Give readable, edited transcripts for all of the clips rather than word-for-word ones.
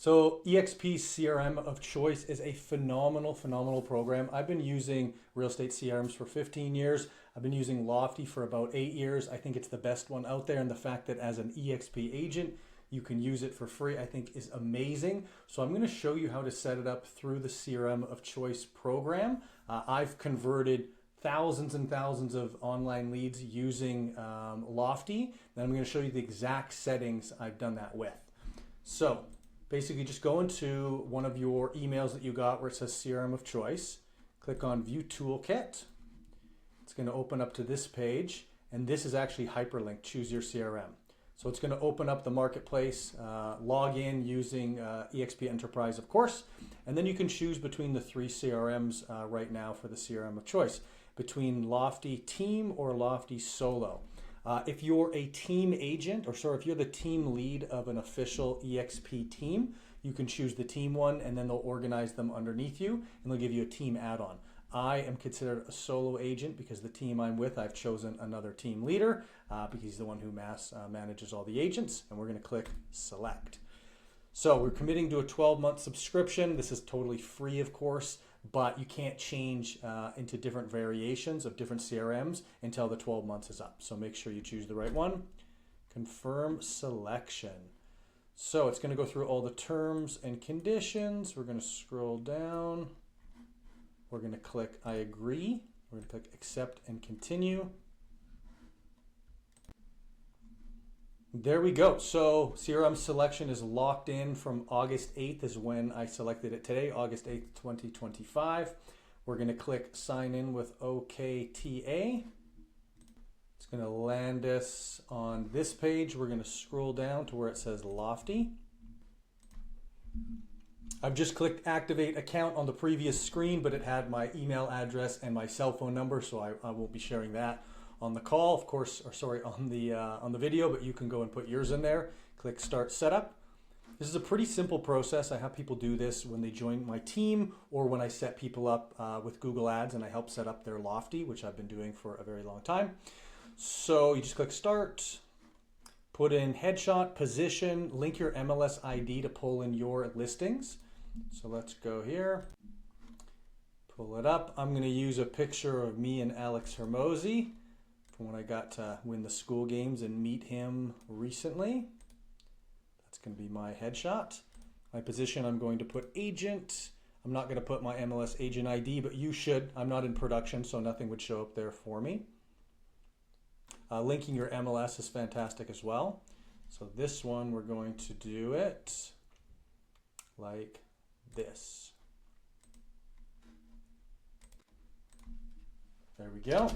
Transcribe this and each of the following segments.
So eXp CRM of choice is a phenomenal program. I've been using real estate CRMs for 15 years. I've been using Lofty for about 8 years. I think it's the best one out there, and the fact that as an eXp agent, you can use it for free, I think is amazing. So I'm going to show you how to set it up through the CRM of choice program. I've converted thousands and thousands of online leads using Lofty. Then I'm going to show you the exact settings I've done that with. So basically just go into one of your emails that you got where it says CRM of choice. Click on View Toolkit. It's going to open up to this page, and this is actually hyperlinked, choose your CRM. So it's going to open up the marketplace, log in using eXp Enterprise, of course, and then you can choose between the 3 CRMs right now for the CRM of choice, between Lofty Team or Lofty Solo. If you're a team agent, if you're the team lead of an official eXp team, you can choose the team one, and then they'll organize them underneath you, and they'll give you a team add-on. I am considered a solo agent because the team I'm with, I've chosen another team leader because he's the one who manages all the agents, and we're going to click select. So we're committing to a 12-month subscription. This is totally free, of course, but you can't change into different variations of different CRMs until the 12 months is up. So make sure you choose the right one. Confirm selection. So it's going to go through all the terms and conditions. We're going to scroll down. We're going to click I agree. We're going to click accept and continue. There we go. So CRM selection is locked in from August 8th is when I selected it today, August 8th, 2025. We're going to click sign in with OKTA. It's going to land us on this page. We're going to scroll down to where it says Lofty. I've just clicked activate account on the previous screen, but it had my email address and my cell phone number, so I won't be sharing that on the call, of course, on the video, but you can go and put yours in there. Click start setup. This is a pretty simple process. I have people do this when they join my team or when I set people up with Google Ads and I help set up their Lofty, which I've been doing for a very long time. So you just click start, put in headshot, position, link your MLS ID to pull in your listings. So let's go here, pull it up. I'm going to use a picture of me and Alex Hermosi from when I got to win the school games and meet him recently. That's going to be my headshot. My position, I'm going to put agent. I'm not going to put my MLS agent ID, but you should. I'm not in production, so nothing would show up there for me. Linking your MLS is fantastic as well. So this one, we're going to do it like this. There we go.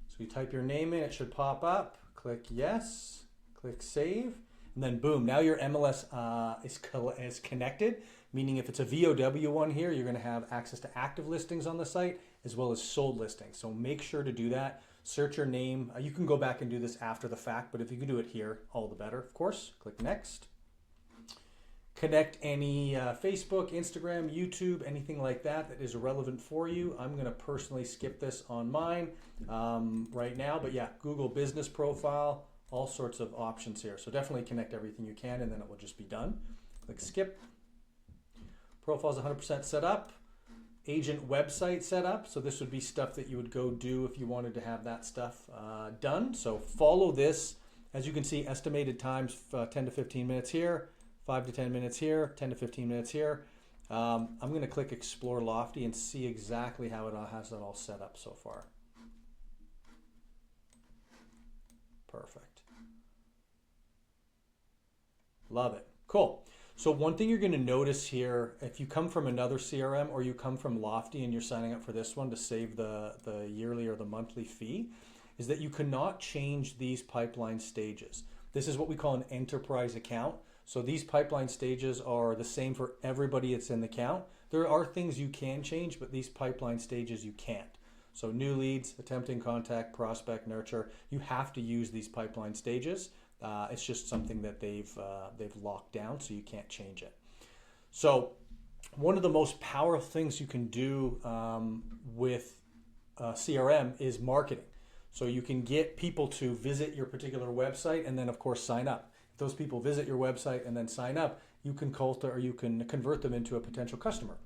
So you type your name in, it should pop up. Click yes, click save, and then boom, now your MLS is connected, meaning if it's a VOW one here, you're going to have access to active listings on the site as well as sold listings. So make sure to do that. Search your name. You can go back and do this after the fact, but if you can do it here, all the better, of course. Click next. Connect any Facebook, Instagram, YouTube, anything like that that is relevant for you. I'm going to personally skip this on mine right now, but yeah, Google business profile, all sorts of options here. So definitely connect everything you can, and then it will just be done. Click skip. Profile is 100% set up. Agent website set up. So this would be stuff that you would go do if you wanted to have that stuff done. So follow this. As you can see, estimated times 10 to 15 minutes here. 5 to 10 minutes here, 10 to 15 minutes here. I'm going to click Explore Lofty and see exactly how it has it all set up so far. Perfect. Love it. Cool. So one thing you're going to notice here, if you come from another CRM or you come from Lofty and you're signing up for this one to save the yearly or the monthly fee, is that you cannot change these pipeline stages. This is what we call an enterprise account. So these pipeline stages are the same for everybody that's in the account. There are things you can change, but these pipeline stages you can't. So new leads, attempting contact, prospect, nurture, you have to use these pipeline stages. It's just something that they've locked down, so you can't change it. So one of the most powerful things you can do with CRM is marketing. So you can get people to visit your particular website and then of course sign up. If those people visit your website and then sign up, you can convert them into a potential customer.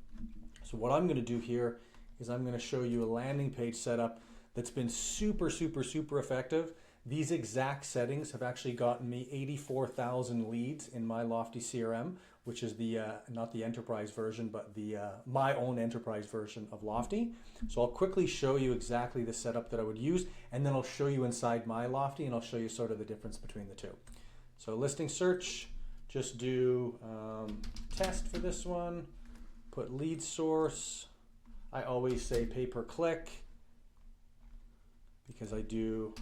So what I'm going to do here is I'm going to show you a landing page setup that's been super, super, super effective. These exact settings have actually gotten me 84,000 leads in my Lofty CRM, which is the not the enterprise version, but the my own enterprise version of Lofty. So I'll quickly show you exactly the setup that I would use, and then I'll show you inside my Lofty, and I'll show you sort of the difference between the two. So listing search, just do test for this one, put lead source. I always say pay-per-click because I think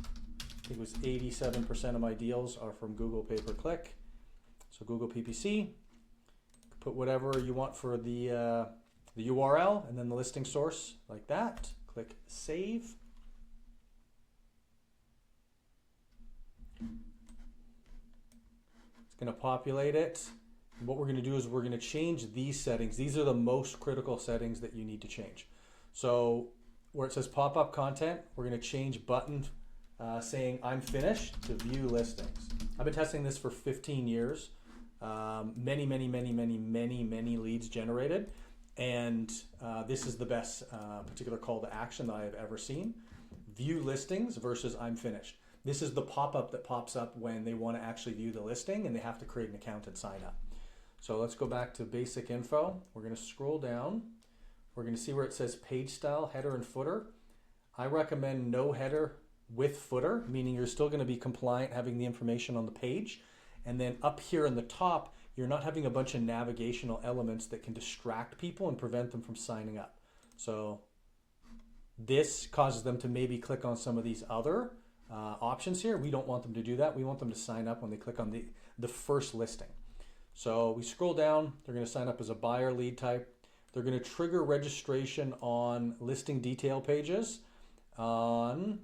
it was 87% of my deals are from Google pay-per-click. So Google PPC, put whatever you want for the URL and then the listing source like that. Click save. It's going to populate it. And what we're going to do is we're going to change these settings. These are the most critical settings that you need to change. So where it says pop-up content, we're going to change button saying I'm finished to view listings. I've been testing this for 15 years. Many leads generated. And this is the best particular call to action that I have ever seen. View listings versus I'm finished. This is the pop-up that pops up when they want to actually view the listing and they have to create an account and sign up. So let's go back to basic info. We're going to scroll down. We're going to see where it says page style, header and footer. I recommend no header with footer, meaning you're still going to be compliant having the information on the page. And then up here in the top, you're not having a bunch of navigational elements that can distract people and prevent them from signing up. So this causes them to maybe click on some of these other options here. We don't want them to do that. We want them to sign up when they click on the first listing. So we scroll down, they're going to sign up as a buyer lead type. They're going to trigger registration on listing detail pages, not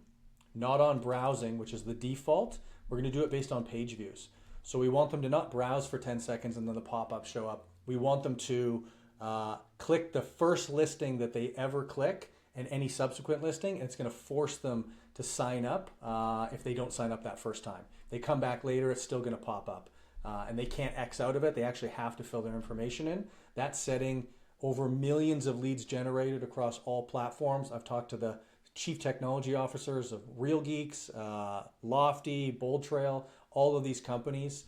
on browsing, which is the default. We're going to do it based on page views. So we want them to not browse for 10 seconds and then the pop-up show up. We want them to click the first listing that they ever click and any subsequent listing, and it's going to force them to sign up if they don't sign up that first time. They come back later, it's still going to pop up. And they can't X out of it. They actually have to fill their information in. That setting, over millions of leads generated across all platforms. I've talked to the chief technology officers of Real Geeks, Lofty, Bold Trail, all of these companies.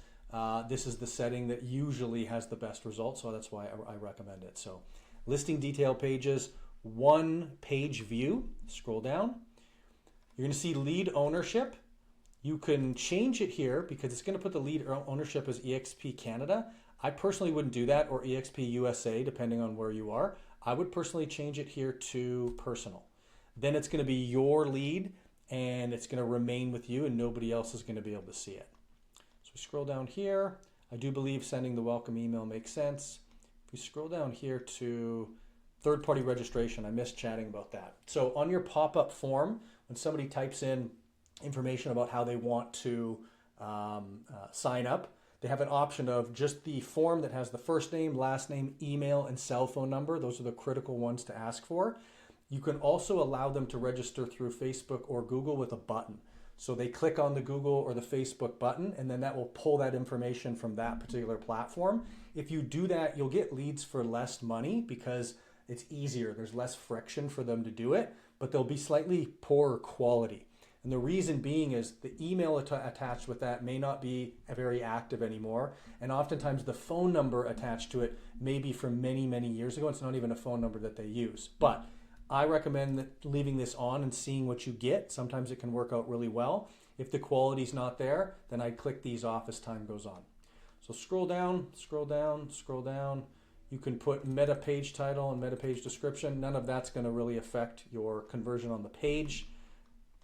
This is the setting that usually has the best results, so that's why I recommend it. So listing detail pages, one page view, scroll down. You're going to see lead ownership. You can change it here because it's going to put the lead ownership as eXp Canada. I personally wouldn't do that, or eXp USA, depending on where you are. I would personally change it here to personal. Then it's going to be your lead and it's going to remain with you and nobody else is going to be able to see it. So we scroll down here. I do believe sending the welcome email makes sense. If we scroll down here to third-party registration, I missed chatting about that. So on your pop-up form, when somebody types in information about how they want to sign up, they have an option of just the form that has the first name, last name, email, and cell phone number. Those are the critical ones to ask for. You can also allow them to register through Facebook or Google with a button. So they click on the Google or the Facebook button, and then that will pull that information from that particular platform. If you do that, you'll get leads for less money because it's easier. There's less friction for them to do it, but they'll be slightly poorer quality. And the reason being is the email attached with that may not be very active anymore. And oftentimes the phone number attached to it may be from many, many years ago. It's not even a phone number that they use. But I recommend leaving this on and seeing what you get. Sometimes it can work out really well. If the quality's not there, then I'd click these off as time goes on. So scroll down, scroll down, scroll down. You can put meta page title and meta page description. None of that's going to really affect your conversion on the page.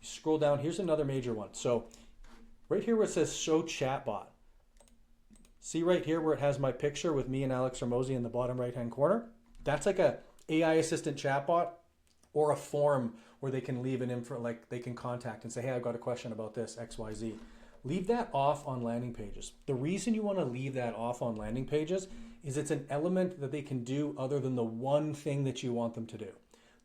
Scroll down, here's another major one. So right here where it says show chatbot. See right here where it has my picture with me and Alex Ramosi in the bottom right hand corner? That's like a AI assistant chatbot or a form where they can leave an info, like they can contact and say, hey, I've got a question about this, XYZ. Leave that off on landing pages. The reason you want to leave that off on landing pages is it's an element that they can do other than the one thing that you want them to do.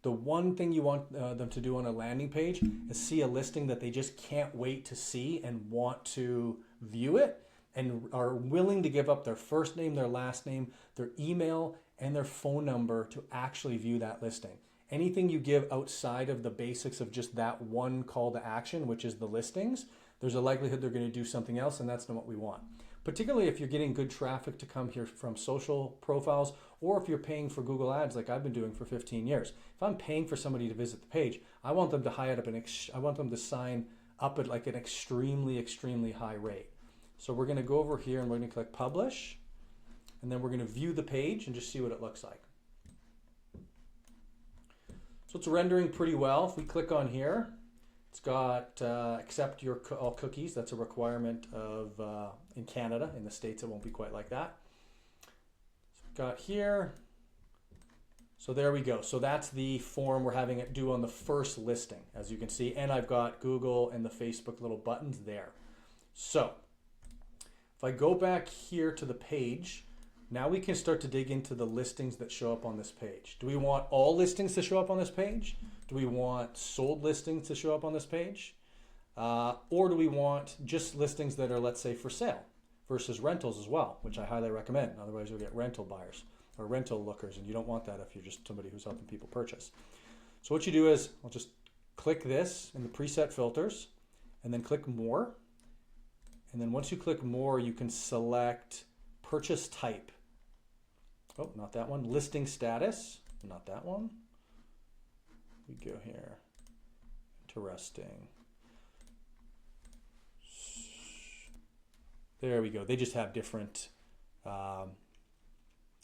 The one thing you want them to do on a landing page is see a listing that they just can't wait to see and want to view it. and are willing to give up their first name, their last name, their email, and their phone number to actually view that listing. Anything you give outside of the basics of just that one call to action, which is the listings, there's a likelihood they're going to do something else, and that's not what we want. Particularly if you're getting good traffic to come here from social profiles, or if you're paying for Google Ads like I've been doing for 15 years. If I'm paying for somebody to visit the page, I want them to I want them to sign up at like an extremely, extremely high rate. So we're going to go over here and we're going to click publish, and then we're going to view the page and just see what it looks like. So it's rendering pretty well. If we click on here, it's got accept your all cookies. That's a requirement of in Canada. In the States, it won't be quite like that. So we've got here. So there we go. So that's the form we're having it do on the first listing, as you can see. And I've got Google and the Facebook little buttons there. So if I go back here to the page, now we can start to dig into the listings that show up on this page. Do we want all listings to show up on this page? Do we want sold listings to show up on this page? Or do we want just listings that are, let's say, for sale versus rentals as well, which I highly recommend. Otherwise, you'll get rental buyers or rental lookers, and you don't want that if you're just somebody who's helping people purchase. So what you do is, I'll just click this in the preset filters, and then click more. And then once you click more, you can select purchase type. Oh, not that one. Listing status, not that one. We go here. Interesting. There we go. They just have different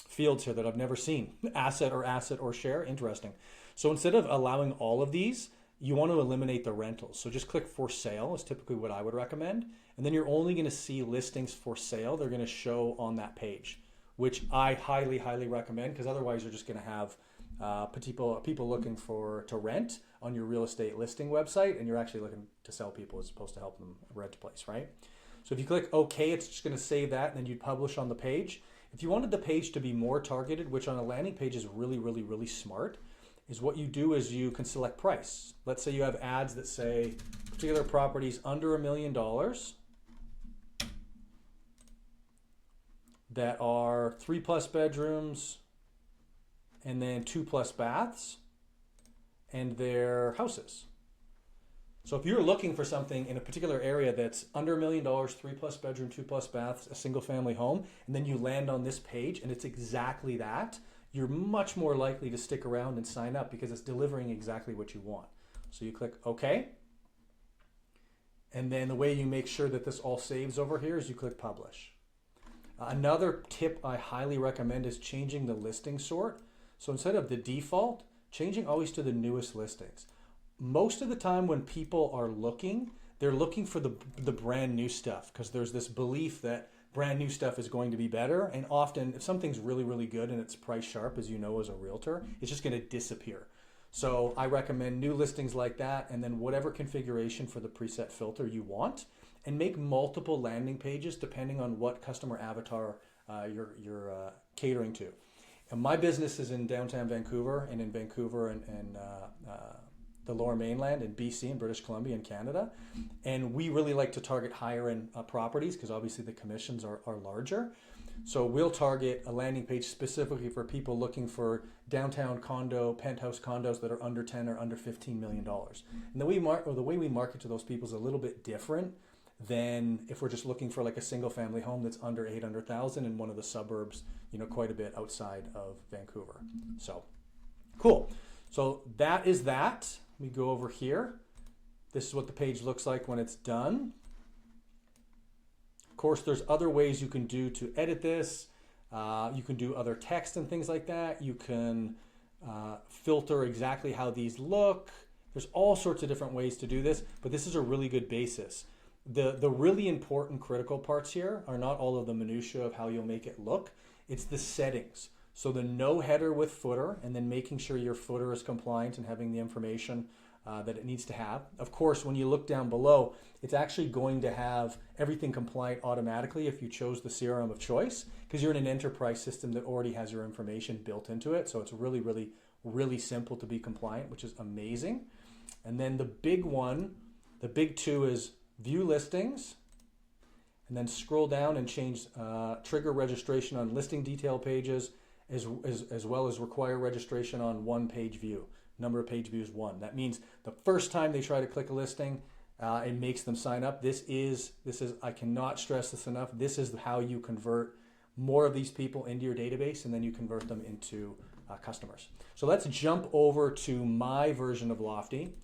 fields here that I've never seen. Asset or share. Interesting. So instead of allowing all of these, you want to eliminate the rentals. So just click for sale is typically what I would recommend. And then you're only going to see listings for sale. They're going to show on that page, which I highly, highly recommend, because otherwise you're just going to have people looking to rent on your real estate listing website, and you're actually looking to sell people as opposed to help them rent a place, right? So if you click OK, it's just going to save that, and then you'd publish on the page. If you wanted the page to be more targeted, which on a landing page is really, really, really smart, is what you do is you can select price. Let's say you have ads that say particular properties under $1 million that are 3+ bedrooms and then 2+ baths, and they're houses. So if you're looking for something in a particular area that's under $1 million, 3+ bedroom, 2+ baths, a single family home, and then you land on this page and it's exactly that, you're much more likely to stick around and sign up because it's delivering exactly what you want. So you click OK. And then the way you make sure that this all saves over here is you click publish. Another tip I highly recommend is changing the listing sort. So instead of the default, changing always to the newest listings. Most of the time when people are looking, they're looking for the brand new stuff, because there's this belief that brand new stuff is going to be better. And often if something's really, really good and it's price sharp, as you know as a realtor, it's just going to disappear. So I recommend new listings like that, and then whatever configuration for the preset filter you want, and make multiple landing pages depending on what customer avatar you're catering to. And my business is in downtown Vancouver, and in Vancouver and the Lower Mainland in BC and British Columbia and Canada. And we really like to target higher end properties because obviously the commissions are larger. So we'll target a landing page specifically for people looking for downtown penthouse condos that are under 10 or under $15 million. And the way we market to those people is a little bit different than if we're just looking for like a single family home that's under 800,000 in one of the suburbs, quite a bit outside of Vancouver. So cool. So that is that. We go over here. This is what the page looks like when it's done. Of course, there's other ways you can do to edit this. You can do other text and things like that. You can filter exactly how these look. There's all sorts of different ways to do this, but this is a really good basis. The really important critical parts here are not all of the minutia of how you'll make it look. It's the settings. So the no header with footer, and then making sure your footer is compliant and having the information that it needs to have. Of course, when you look down below, it's actually going to have everything compliant automatically if you chose the CRM of choice, because you're in an enterprise system that already has your information built into it. So it's really, really, really simple to be compliant, which is amazing. And then the big one, the big two is view listings. and then scroll down and change trigger registration on listing detail pages, as well as require registration on one page view. Number of page views 1. That means the first time they try to click a listing, it makes them sign up. This is, I cannot stress this enough, this is how you convert more of these people into your database, and then you convert them into customers. So let's jump over to my version of Lofty.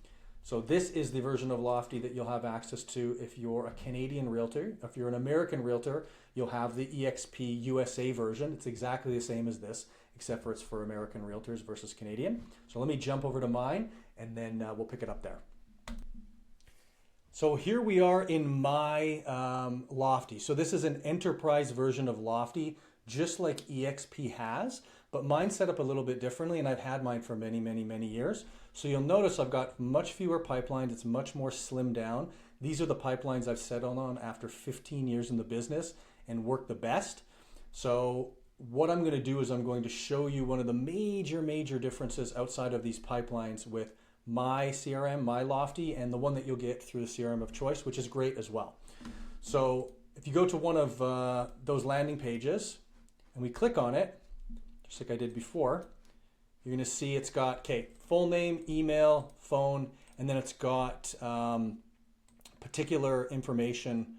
So this is the version of Lofty that you'll have access to if you're a Canadian realtor. If you're an American realtor, you'll have the eXp USA version. It's exactly the same as this, except for it's for American realtors versus Canadian. So let me jump over to mine, and then we'll pick it up there. So here we are in my Lofty. So this is an enterprise version of Lofty, just like eXp has, but mine's set up a little bit differently, and I've had mine for many, many, many years. So you'll notice I've got much fewer pipelines. It's much more slimmed down. These are the pipelines I've settled on after 15 years in the business and work the best. So what I'm going to do is I'm going to show you one of the major differences outside of these pipelines with my CRM, my Lofty, and the one that you'll get through the CRM of choice, which is great as well. So if you go to one of those landing pages and we click on it, just like I did before, you're going to see it's got, full name, email, phone, and then it's got particular information,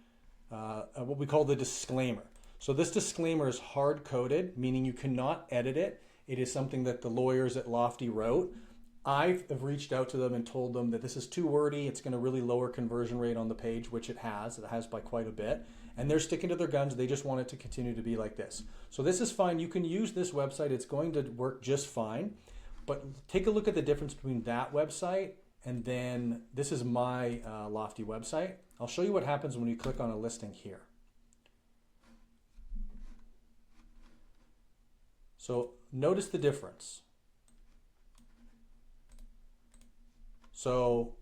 what we call the disclaimer. So this disclaimer is hard-coded, meaning you cannot edit it. It is something that the lawyers at Lofty wrote. I've reached out to them and told them that this is too wordy. It's going to really lower conversion rate on the page, which it has. It has by quite a bit. And they're sticking to their guns. They just want it to continue to be like this. So this is fine. You can use this website. It's going to work just fine. But take a look at the difference between that website and then this is my Lofty website. I'll show you what happens when you click on a listing here. So notice the difference. So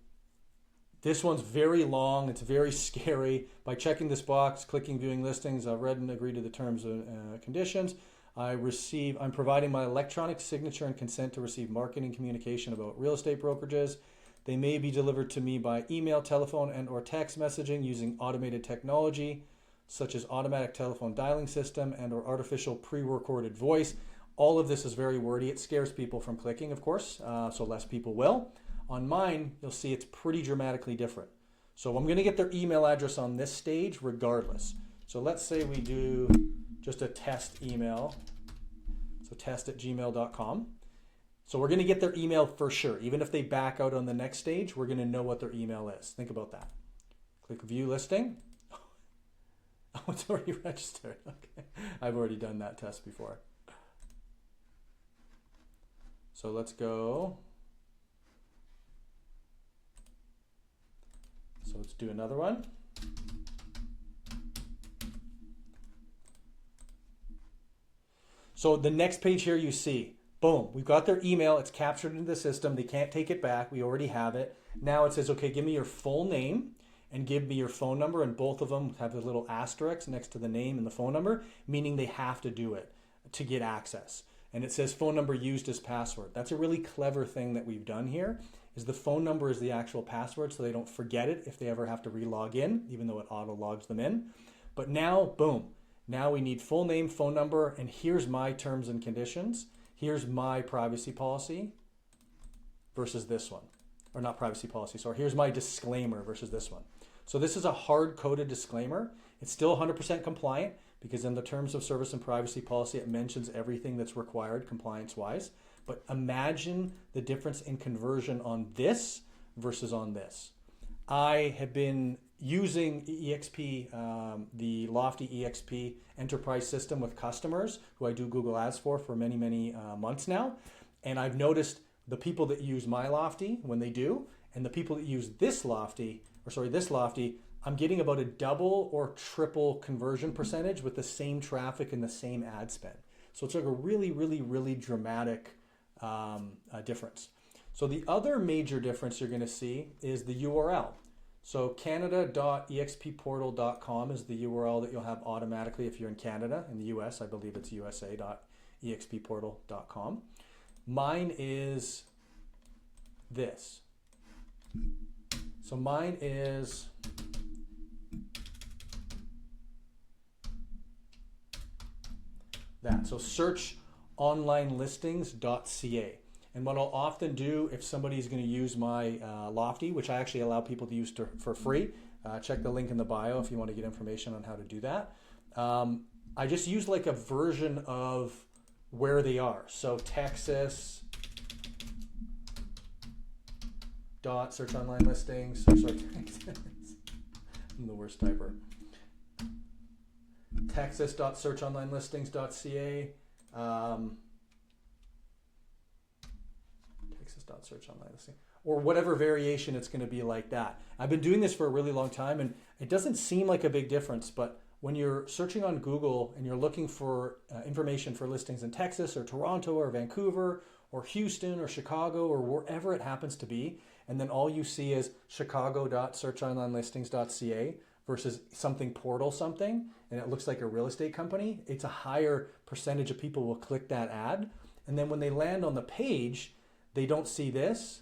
this one's very long. It's very scary. By checking this box, clicking viewing listings, I've read and agreed to the terms and conditions. I'm providing my electronic signature and consent to receive marketing communication about real estate brokerages. They may be delivered to me by email, telephone, and or text messaging using automated technology, such as automatic telephone dialing system and or artificial pre-recorded voice. All of this is very wordy. It scares people from clicking, of course, so less people will. On mine, you'll see it's pretty dramatically different. So I'm going to get their email address on this stage regardless. So let's say we do just a test email. So test@gmail.com. So we're going to get their email for sure. Even if they back out on the next stage, we're going to know what their email is. Think about that. Click view listing. Oh, it's already registered. Okay. I've already done that test before. So let's go. So let's do another one. So the next page here you see, boom, we've got their email. It's captured into the system. They can't take it back. We already have it. Now it says, okay, give me your full name and give me your phone number. And both of them have the little asterisk next to the name and the phone number, meaning they have to do it to get access. And it says phone number used as password. That's a really clever thing that we've done here, is the phone number is the actual password so they don't forget it if they ever have to re-log in, even though it auto logs them in. But now, boom, now we need full name, phone number, and here's my terms and conditions. Here's my privacy policy versus this one. Or not privacy policy, sorry. Here's my disclaimer versus this one. So this is a hard-coded disclaimer. It's still 100% compliant because in the terms of service and privacy policy, it mentions everything that's required compliance-wise. But imagine the difference in conversion on this versus on this. I have been using eXp, the Lofty eXp enterprise system with customers who I do Google Ads for many, many months now. And I've noticed the people that use my Lofty when they do, and the people that use this Lofty, I'm getting about a double or triple conversion percentage with the same traffic and the same ad spend. So it's like a really, really, really dramatic difference. So the other major difference you're going to see is the URL. So canada.expportal.com is the URL that you'll have automatically if you're in Canada. In the US, I believe it's usa.expportal.com. Mine is this. So mine is that. So search onlinelistings.ca. And what I'll often do if somebody's going to use my Lofty, which I actually allow people to use for free, check the link in the bio if you want to get information on how to do that. I just use like a version of where they are. So Texas dot search online listings. Sorry, I'm the worst typer. Texas.searchonlinelistings.ca. Texas.search online listing, or whatever variation it's going to be like that. I've been doing this for a really long time, and it doesn't seem like a big difference, but when you're searching on Google and you're looking for information for listings in Texas or Toronto or Vancouver or Houston or Chicago or wherever it happens to be, and then all you see is chicago.searchonlinelistings.ca versus something portal something, and it looks like a real estate company, it's a higher percentage of people will click that ad. And then when they land on the page, they don't see this,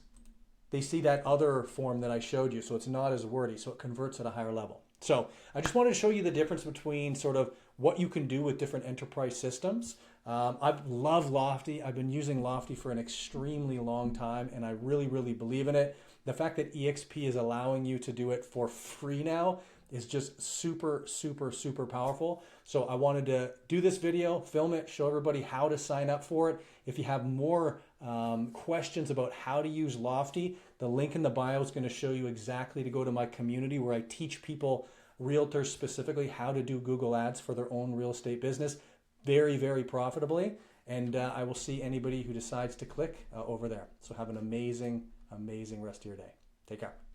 they see that other form that I showed you, so it's not as wordy, so it converts at a higher level. So I just wanted to show you the difference between sort of what you can do with different enterprise systems. I love Lofty. I've been using Lofty for an extremely long time, and I really, really believe in it. The fact that eXp is allowing you to do it for free now is just super, super, super powerful. So I wanted to do this video, film it, show everybody how to sign up for it. If you have more questions about how to use Lofty, the link in the bio is going to show you exactly to go to my community where I teach people, realtors specifically, how to do Google Ads for their own real estate business very, very profitably. And I will see anybody who decides to click over there. So have an amazing, amazing rest of your day. Take care.